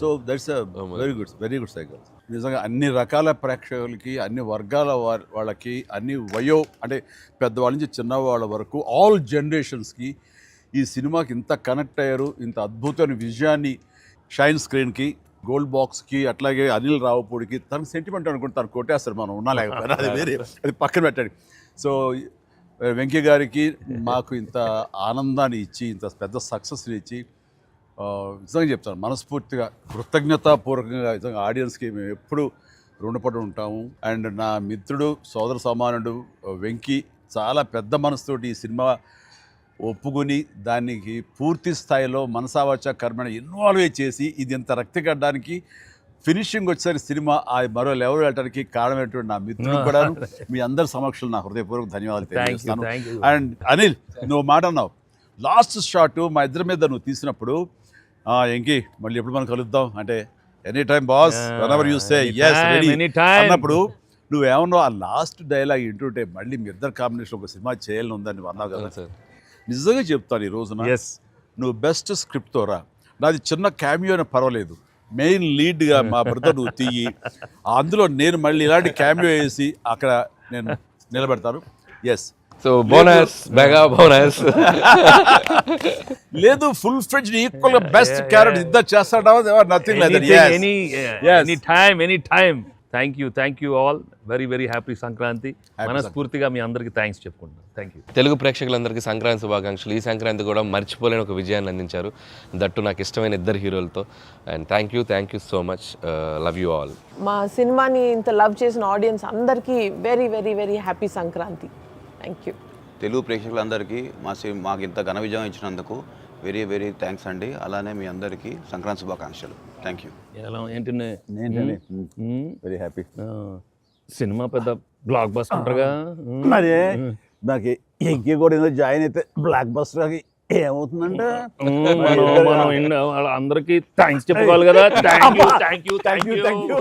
So that's very good cycle. నిజంగా అన్ని రకాల ప్రేక్షకులకి, అన్ని వర్గాల వాళ్ళకి, అన్ని అంటే పెద్దవాళ్ళ నుంచి చిన్నవాళ్ళ వరకు ఆల్ జనరేషన్స్కి ఈ సినిమాకి ఇంత కనెక్ట్ అయ్యారు. ఇంత అద్భుతమైన విజయాన్ని షైన్ స్క్రీన్కి, గోల్డ్ బాక్స్కి, అట్లాగే అనిల్ రావుపూడికి తనకు సెంటిమెంట్ అనుకుంటే తను కొట్టేస్తారు, మనం ఉన్నా లేకపోయినా అది వేరే, అది పక్కన పెట్టండి. సో వెంకయ్య గారికి మాకు ఇంత ఆనందాన్ని ఇచ్చి, ఇంత పెద్ద సక్సెస్ని ఇచ్చి, నిజంగా చెప్తాను మనస్ఫూర్తిగా కృతజ్ఞతాపూర్వకంగా నిజంగా ఆడియన్స్కి మేము ఎప్పుడు రుణపడి ఉంటాము. అండ్ నా మిత్రుడు, సోదర సమానుడు వెంకీ చాలా పెద్ద మనసుతోటి ఈ సినిమా ఒప్పుకొని దానికి పూర్తి స్థాయిలో మనసావాచ కర్మని ఇన్వాల్వ్ చేసి ఇది ఇంత రక్తి కట్టడానికి, ఫినిషింగ్ వచ్చేసరికి సినిమా ఆ మరో లెవెల్ వెళ్ళడానికి కారణమైనటువంటి నా మిత్రుడు కూడా మీ అందరి సమక్షంలో నా హృదయపూర్వక ధన్యవాదాలు తెలియజేస్తాను. అండ్ అనిల్, నువ్వు మాట అన్నావు లాస్ట్ షాట్ మా ఇద్దరి మీద నువ్వు తీసినప్పుడు, ఎంకి మళ్ళీ ఎప్పుడు మనం కలుద్దాం అంటే, any time boss, whenever you say yes ready అన్నప్పుడు నువ్వేమన్నావు, ఆ లాస్ట్ డైలాగ్ వింటుంటే మళ్ళీ మీ ఇద్దరు కాంబినేషన్ ఒక సినిమా చేయాలని ఉందని నువ్వు అన్నావు కదా. నిజంగా చెప్తాను, ఈ రోజున నువ్వు బెస్ట్ స్క్రిప్ట్తో రా, నాది చిన్న క్యామియో అయినా పర్వాలేదు, మెయిన్ లీడ్గా మా బ్రదర్ నువ్వు తీయి, అందులో నేను మళ్ళీ ఇలాంటి క్యామియో వేసి అక్కడ నేను నిలబెడతాను. Yes, so bonus, mega bonus. లేదు, ఫుల్ ఫ్లెడ్జ్ ఈక్వల్ గా బెస్ట్ క్యారెక్టర్ ఇద్దరు చేస్తాడా, nothing like that. Any time. Thank you all. Very happy Sankranti. మనస్ఫూర్తిగా మీ అందరికీ థ్యాంక్స్ చెప్పుకుంటున్నాను. Thank you. తెలుగు ప్రేక్షకులందరికీ సంక్రాంతి శుభాకాంక్షలు. ఈ సంక్రాంతి కూడా మర్చిపోలేని ఒక విజయాన్ని అందించారు, దట్టు నాకు ఇష్టమైన ఇద్దరు హీరోలతో. And thank you so much. Love you all. మా సినిమాని ఇంత లవ్ చేసిన ఆడియన్స్ అందరికీ very happy Sankranti. Thank you. Telugu ప్రేక్షకులందరికీ మాకు ఇంత ఘన విజయం ఇచ్చినందుకు వెరీ థ్యాంక్స్ అండి. అలానే మీ అందరికీ సంక్రాంతి శుభాకాంక్షలు. Thank you. ఎలా ఏంటి వెరీ హ్యాపీ. సినిమా పెద్ద బ్లాక్ బస్టర్గా మరి నాకు ఎంకి కూడా జాయిన్ అయితే బ్లాక్ బస్టర్ ఏమవుతుందంటే మనం అందరికీ థ్యాంక్స్ చెప్పుకోవాలి కదా. Thank you.